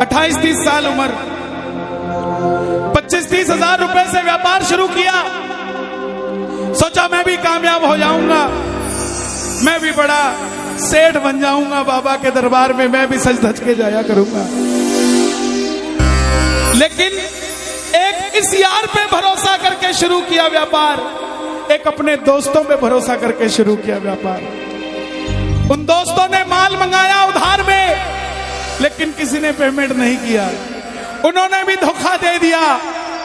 28-30 साल उम्र, 25-30 हजार रुपए से व्यापार शुरू किया। सोचा मैं भी कामयाब हो जाऊंगा, मैं भी बड़ा सेठ बन जाऊंगा, बाबा के दरबार में मैं भी सज धज के जाया करूंगा। लेकिन एक इस यार पे भरोसा करके शुरू किया व्यापार, एक अपने दोस्तों पे भरोसा करके शुरू किया व्यापार। उन दोस्तों ने माल मंगाया उधार में, लेकिन किसी ने पेमेंट नहीं किया, उन्होंने भी धोखा दे दिया।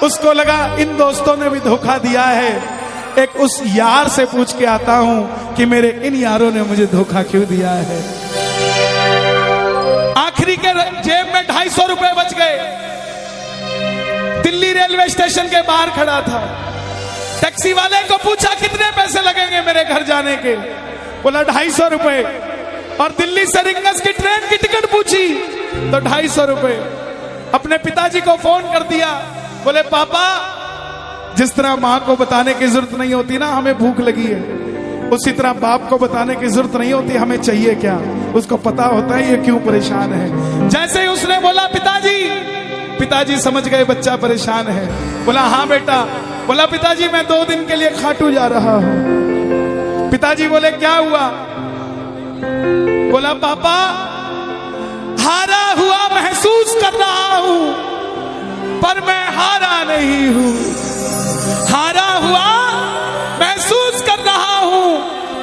उसको लगा इन दोस्तों ने भी धोखा दिया है, एक उस यार से पूछ के आता हूं कि मेरे इन यारों ने मुझे धोखा क्यों दिया है। आखिरी के जेब में 250 रुपए बच गए। दिल्ली रेलवे स्टेशन के बाहर खड़ा था, टैक्सी वाले को पूछा कितने पैसे लगेंगे मेरे घर जाने के, बोला 250 रुपए। और दिल्ली से रिंगस की ट्रेन की टिकट पूछी तो 250 रुपए। अपने पिताजी को फोन कर दिया, बोले पापा, जिस तरह माँ को बताने की जरूरत नहीं होती ना हमें भूख लगी है, उसी तरह बाप को बताने की जरूरत नहीं होती हमें चाहिए क्या, उसको पता होता है ये क्यों परेशान है। जैसे ही उसने बोला पिताजी, पिताजी समझ गए बच्चा परेशान है। बोला हाँ बेटा। बोला पिताजी मैं 2 दिन के लिए खाटू जा रहा हूं। पिताजी बोले क्या हुआ? बोला पापा, हारा हुआ महसूस कर रहा हूं, पर मैं हारा नहीं हूं। हारा हुआ महसूस कर रहा हूं,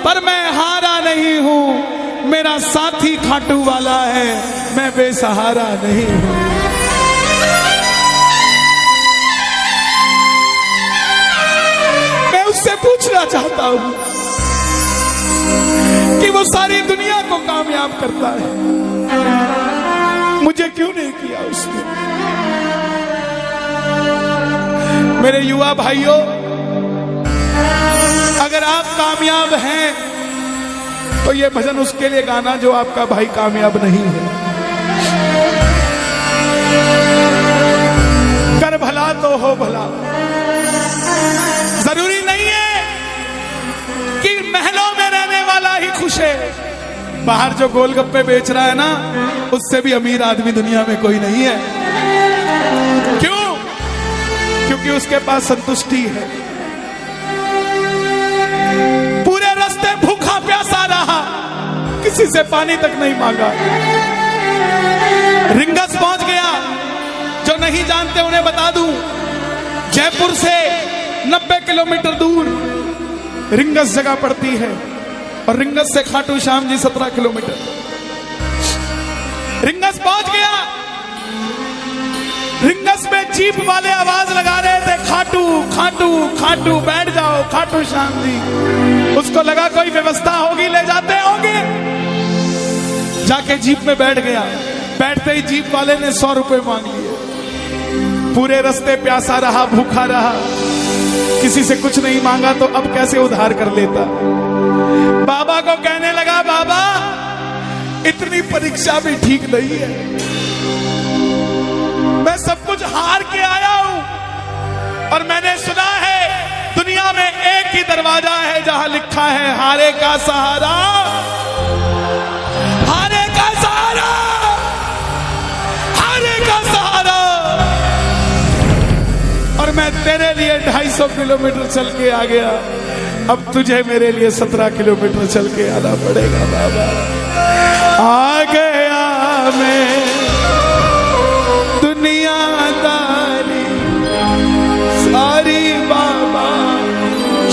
पर मैं हारा नहीं हूं। मेरा साथी खाटू वाला है, मैं बेसहारा नहीं हूं। मैं उससे पूछना चाहता हूं कि वो सारी दुनिया को कामयाब करता है, मुझे क्यों नहीं किया उसने? मेरे युवा भाइयों, अगर आप कामयाब हैं तो ये भजन उसके लिए गाना जो आपका भाई कामयाब नहीं है। कर भला तो हो भला। जरूरी नहीं है कि महलों में रहने वाला ही खुश है। बाहर जो गोलगप्पे बेच रहा है ना, उससे भी अमीर आदमी दुनिया में कोई नहीं है। क्यों? क्योंकि उसके पास संतुष्टि है। पूरे रास्ते भूखा प्यासा रहा, किसी से पानी तक नहीं मांगा। रिंगस पहुंच गया। जो नहीं जानते उन्हें बता दूं, जयपुर से 90 किलोमीटर दूर रिंगस जगह पड़ती है, और रिंगस से खाटू श्याम जी 17 किलोमीटर। रिंगस पहुंच गया। रिंगस में जीप वाले आवाज लगा रहे थे, खाटू खाटू खाटू, बैठ जाओ खाटू श्याम जी। उसको लगा कोई व्यवस्था होगी, ले जाते होंगे। जाके जीप में बैठ गया। बैठते ही जीप वाले ने 100 रुपए मांग लिए। पूरे रास्ते प्यासा रहा, भूखा रहा, किसी से कुछ नहीं मांगा तो अब कैसे उधार कर लेता। बाबा को कहने लगा, बाबा इतनी परीक्षा भी ठीक नहीं है, मैं सब कुछ हार के आया हूं, और मैंने सुना है दुनिया में एक ही दरवाजा है जहां लिखा है हारे का सहारा, हारे का सहारा, हारे का सहारा। और मैं तेरे लिए 250 किलोमीटर चल के आ गया, अब तुझे मेरे लिए 17 किलोमीटर चल के आना पड़ेगा। बाबा आ गया मैं दुनियादारी सारी, बाबा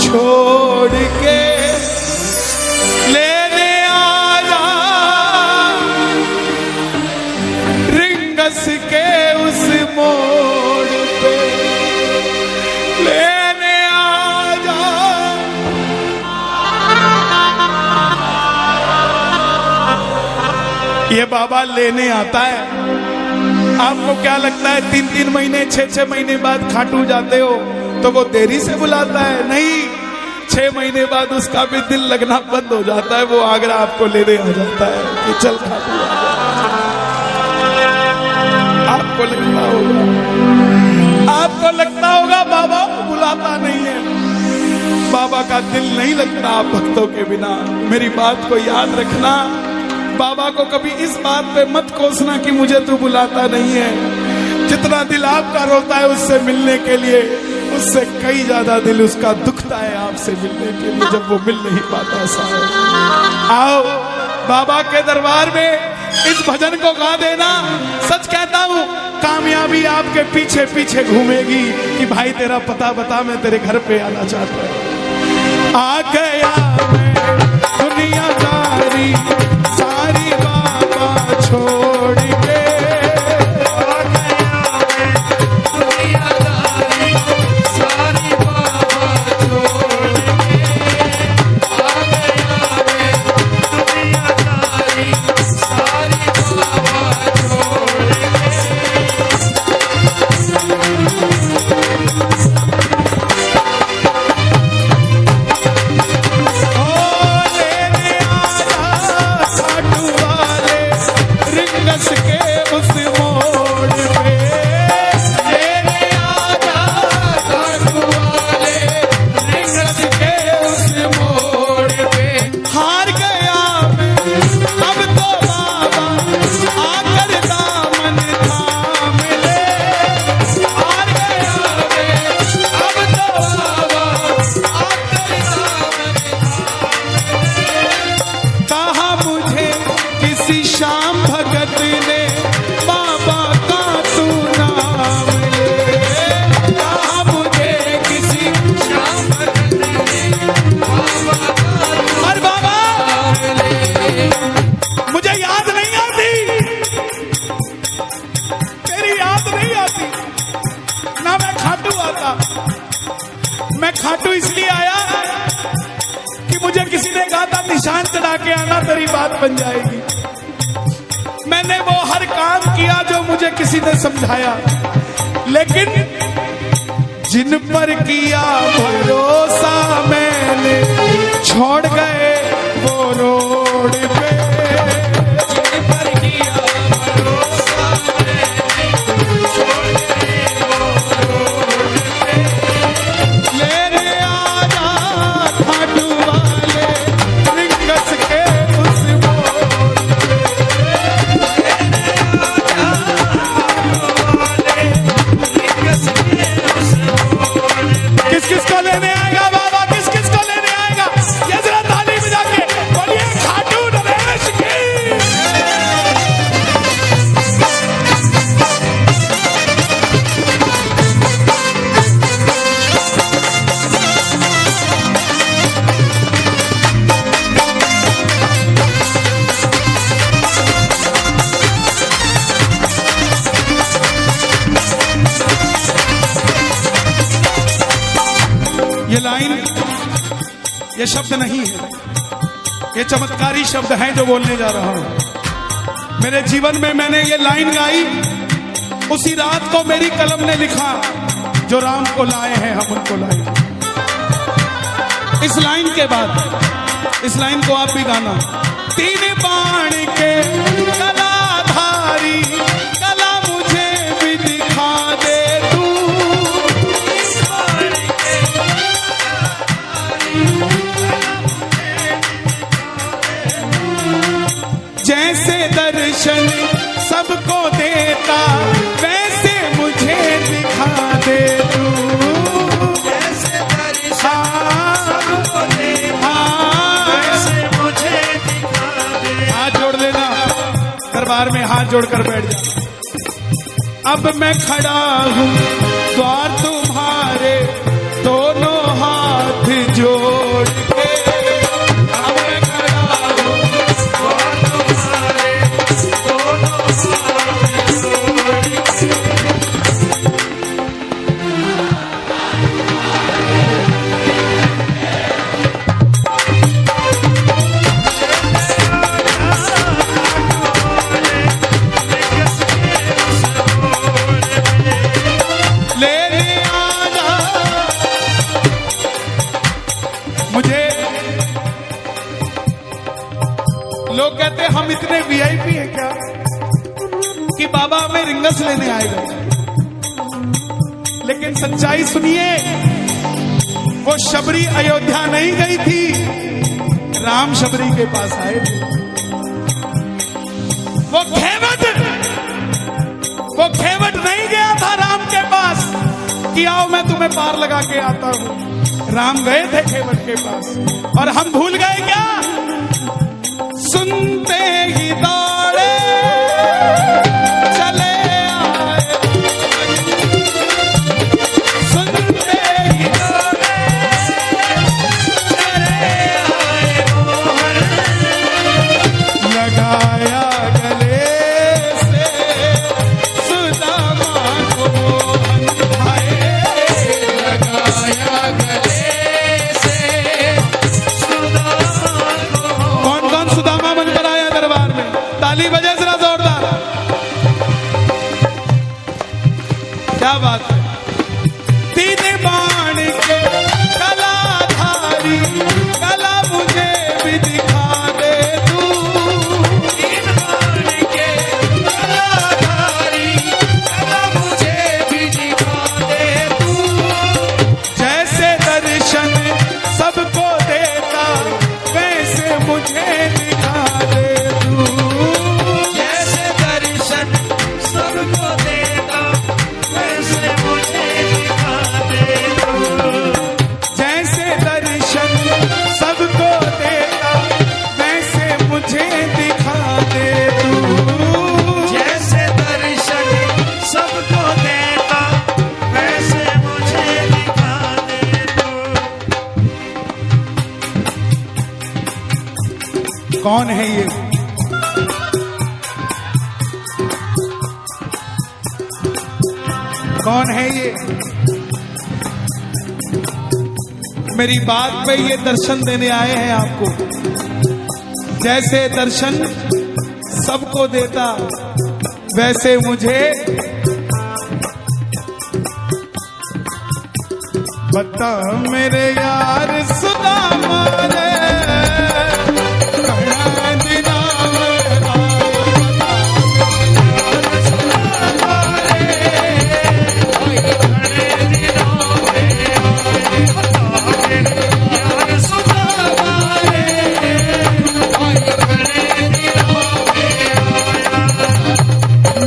छोड़ के लेने आया रिंगस के उस मोड़ पे, लेने आया। ये बाबा लेने आता है। आपको क्या लगता है 3-3 महीने 6-6 महीने बाद खाटू जाते हो तो वो देरी से बुलाता है? नहीं, 6 महीने बाद उसका भी दिल लगना बंद हो जाता है, वो आगरा आपको लेने आ जाता है कि चल खाटू आ जा। आपको लगता होगा बाबा बुलाता नहीं है, बाबा का दिल नहीं लगता आप भक्तों के बिना। मेरी बात को याद रखना, बाबा को कभी इस बात पे मत कोसना कि मुझे तू बुलाता नहीं है। जितना दिल आपका रोता है उससे मिलने के लिए, उससे कई ज्यादा दिल उसका दुखता है आपसे मिलने के लिए, जब वो मिल नहीं पाता। साहब आओ बाबा के दरबार में इस भजन को गा देना। सच कहता हूँ कामयाबी आपके पीछे पीछे घूमेगी कि भाई तेरा पता बता, मैं तेरे घर पे आना चाहता हूँ। आ गया मैं दुनियादारी सारी बाबा छोड़ के, आ गया मैं दुनियादारी सारी बाबा छोड़ के, आ गया मैं दुनियादारी सारी बाबा छोड़ खाटू इसलिए आया कि मुझे किसी ने कहा था निशान चढ़ा के आना तेरी बात बन जाएगी। मैंने वो हर काम किया जो मुझे किसी ने समझाया, लेकिन जिन पर किया भरोसा मैंने छोड़ गए वो रोड पे, जिन पर किया भरोसा मैंने छोड़ गए वो रोड पे। लेने आजा खाटू वाले रिंगस के उस मोड़ पे, लेने आजा खाटू वाले रिंगस के उस मोड़ पे। किस किस को लेने आएगा बाबा, किस किस को लेने आएगा? ये जरा ताली बजा के बोलिए खाटू नरेश की। ये लाइन, ये शब्द नहीं है, ये चमत्कारी शब्द हैं जो बोलने जा रहा हूं। मेरे जीवन में मैंने ये लाइन गाई उसी रात को मेरी कलम ने लिखा, जो राम को लाए हैं हम उनको लाए। इस लाइन के बाद इस लाइन को आप भी गाना। तीन बाण के कलाधारी कला मुझे भी दिखा दे तू, जैसे दर्शन सबको देता वैसे मुझे दिखा दे तू, जैसे दर्शन सबको देता वैसे मुझे दिखा दे। हाथ जोड़ लेना, दरबार में हाथ जोड़कर बैठ जा। अब मैं खड़ा हूँ द्वार तुम्हारे दोनों हाथ जोड़ के, अब मैं खड़ा हूँ द्वार तुम्हारे दोनों हाथ जोड़ के। मुझे लोग कहते हम इतने वीआईपी हैं क्या कि बाबा हमें रिंगस लेने आएगा, लेकिन सच्चाई सुनिए, वो शबरी अयोध्या नहीं गई थी, राम शबरी के पास आए थे। कि आओ मैं तुम्हें पार लगा के आता हूं। राम गए थे केवट के पास और हम भूल गए क्या? सुनते ही दौड़े चले आए, सुनते ही दौड़े चले आए मोहन, लगाया गले से सुदामा को मोहन, हाय लगाया गले से सुदामा को। कौन कौन सुदामा बनकर आया दरबार में? ताली बजे जरा जोरदार। क्या बात है? तीन बाण के कलाधारी कला मुझे भी दिखा दे तू, तीन बाण के कलाधारी कला मुझे भी दिखा दे तू, जैसे दर्शन सबको देता वैसे मुझे दिखा दे तू, जैसे दर्शन सबको देता वैसे मुझे दिखा दे तू, जैसे दर्शन सबको देता वैसे मुझे दिखा दे तू, जैसे दर्शन सबको देता वैसे मुझे दिखा दे तू। कौन है ये? कौन है ये? मेरी बात पे ये दर्शन देने आए हैं आपको। जैसे दर्शन सबको देता वैसे मुझे बता मेरे यार सुदामा रे, कहाँ दिना में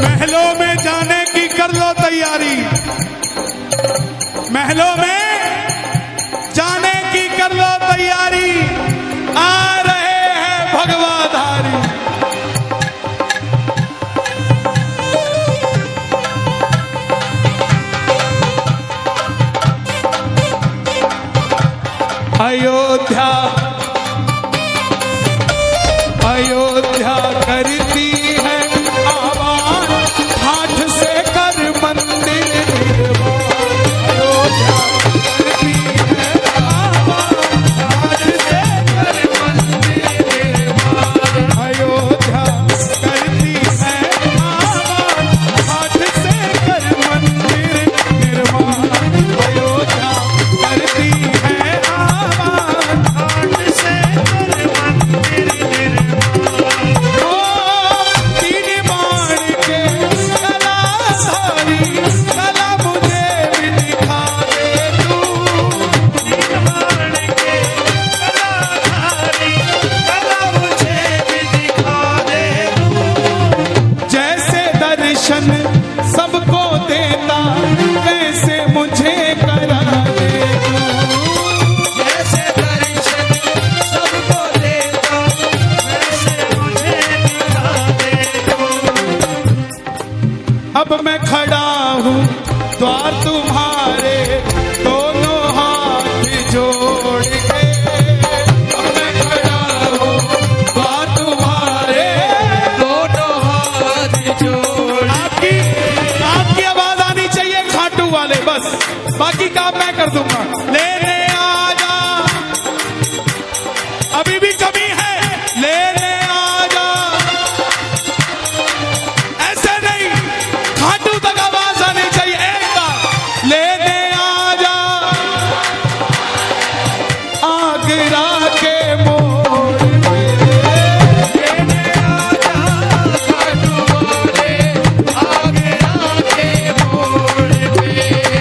महलों में जाने की कर लो तैयारी, महलों में जाने की कर लो तैयारी, आ रहे हैं भगवाधारी। अयोध्या अयोध्या करती है आवाज, हाथ से कर मंदिर निर्माण, अयोध्या करती है आवाज, हाथ से कर मंदिर निर्माण, अयोध्या करती है आवाज, हाथ से कर मंदिर निर्माण, अयोध्या करती है आवाज, हाथ से कर मंदिर निर्माण। तीन बाण के कलाधारी कला मुझे भी दिखा दे तू, तीन बाण के कलाधारी कला मुझे भी दिखा दे तू, जैसे दर्शन सबको देता वैसे मुझे करा दे तू, जैसे दर्शन सबको देता वैसे मुझे दिखा दे तू। अब मैं खड़ा हूँ द्वार तुम्हारे दोनों हाथ जोड़ के, अब मैं खड़ा हूँ द्वार तुम्हारे दोनों हाथ जोड़। आपकी आवाज आनी चाहिए खाटू वाले, बस बाकी काम मैं कर दूंगा। लेने आ जा, अभी भी कमी है, लेने आ जा, ऐसे नहीं, खाटू तक आवाज आनी चाहिए। एक बार लेने आ जा, आगरा के मोड़ पे, लेने आ जा, खाटू वाले, आगरा के मोड़ पे।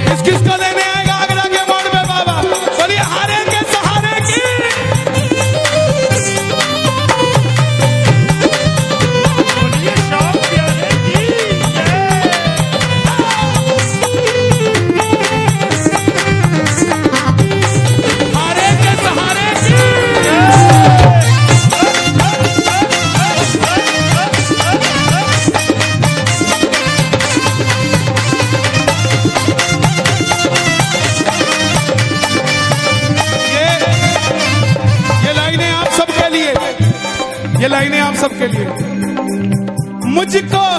किस किस को लेने आएगा आगरा के मोड़ पे बाबा?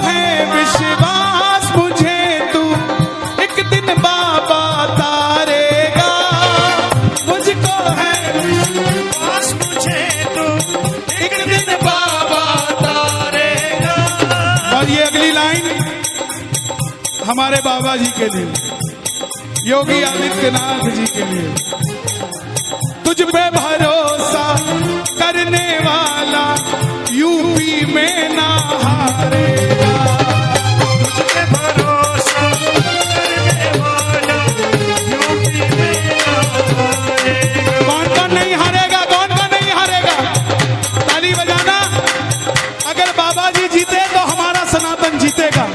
है विश्वास मुझे तू एक दिन बाबा तारेगा, मुझको है विश्वास मुझे तू एक दिन बाबा तारेगा। और ये अगली लाइन हमारे बाबा जी के लिए, योगी आदित्यनाथ जी के लिए। तुझ पे भरोसा करने वाला यूपी में ना हारेगा, तुझ पे भरोसा करने वाला यूपी में ना हारेगा। कौन कौन नहीं हारेगा, कौन कौन नहीं हारेगा? ताली बजाना। अगर बाबा जी जीते तो हमारा सनातन जीतेगा,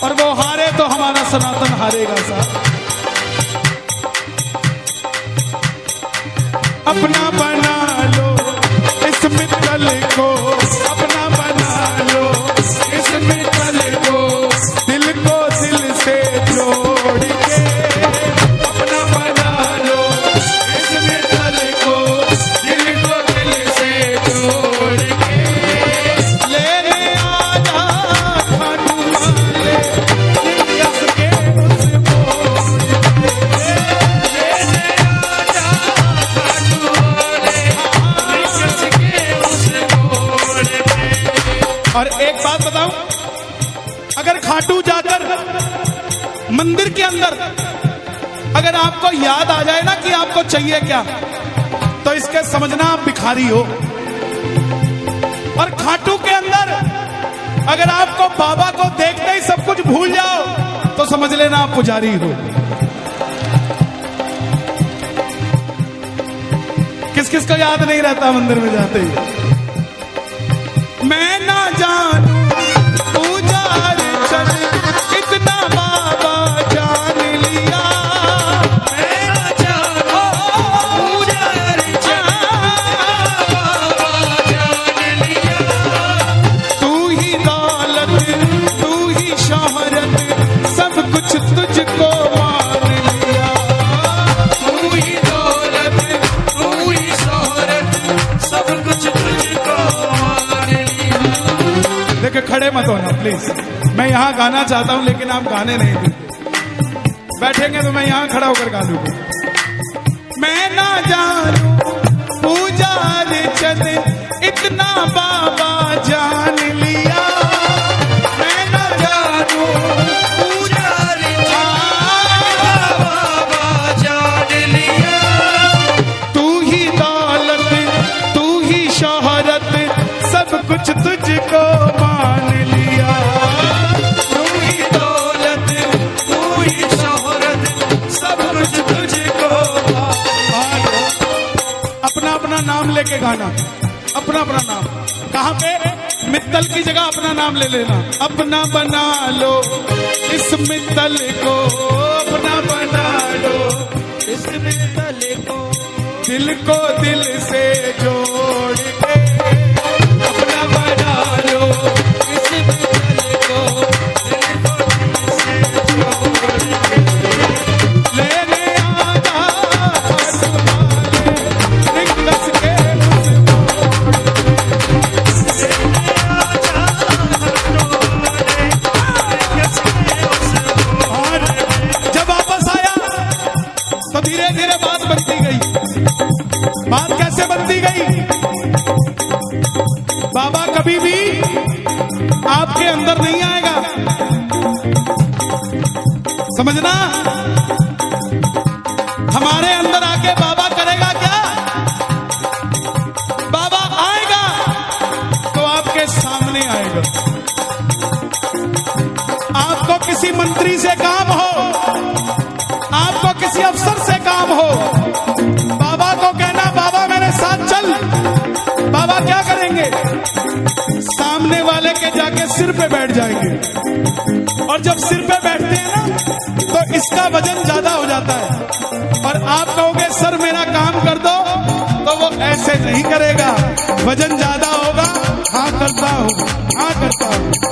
और वो हारे तो हमारा सनातन हारेगा साहब। अपना बना लो इस मित्तल को, अपना बना लो इस मित्तल को, दिल को दिल से जोड़ के। अपना बना लो इस मित्तल को, दिल को दिल से जोड़ के। लेने आजा खाटू वाले कस के उस मोड़ पे। लेने आजा खाटू वाले कस के उस मोड़ पे। और एक बात बताऊं, अगर खाटू जाकर मंदिर के अंदर अगर आपको याद आ जाए ना कि आपको चाहिए क्या, तो इसके समझना आप भिखारी हो। और खाटू के अंदर अगर आपको बाबा को देखते ही सब कुछ भूल जाओ, तो समझ लेना आप पुजारी हो। किस किस को याद नहीं रहता मंदिर में जाते ही? मैं ना जानू पूजा अर्चन इतना बाबा जान लिया, मैं ना जानू पूजा अर्चन बाबा जान लिया। तू ही दौलत तू ही शोहरत सब कुछ तुझको मान लिया। तू ही दौलत तू ही शोहरत सब कुछ तुझको मान लिया। देखो खड़े मत होना प्लीज, मैं यहाँ गाना चाहता हूँ लेकिन आप गाने नहीं देते। बैठेंगे तो मैं यहाँ खड़ा होकर गा लूंगा। मैं ना जानू पूजा अर्चन इतना बाबा जान लिया, मैं ना जानू पूजा अर्चन बाबा जान लिया। तू ही दौलत तू ही शोहरत सब कुछ तुझको मान लिया। तू ही दौलत तू ही शोहरत सब कुछ तुझको मान लिया। अपना अपना नाम लेके गाना, अपना अपना नाम। कहाँ पे? मित्तल की जगह अपना नाम ले लेना। अपना बना लो इस मित्तल को, अपना बना लो इस मित्तल को, दिल को दिल से जोड़ के। अपना बना लो इस मित्तल को, दिल को दिल से जोड़ के। लेने आजा खाटू वाले कस के उस मोड़ पे। लेने आजा खाटू वाले कस के उस मोड़ पे। जब वापस आया तो धीरे धीरे बात बनती गई। बात कैसे बनती गई? बाबा कभी भी आपके अंदर नहीं आएगा, समझना। हमारे अंदर आके बाबा करेगा क्या? बाबा आएगा तो आपके सामने आएगा। आपको किसी मंत्री से काम हो, आपको किसी अफसर से काम हो, बाबा को कहना बाबा मेरे साथ चल। बाबा क्या करेंगे? सामने वाले के जाके सिर पे बैठ जाएंगे, और जब सिर पे बैठते हैं ना तो इसका वजन ज्यादा हो जाता है। और आप कहोगे सर मेरा काम कर दो, तो वो ऐसे नहीं करेगा। वजन ज्यादा होगा, हाँ करता हूँ, हाँ करता हूँ।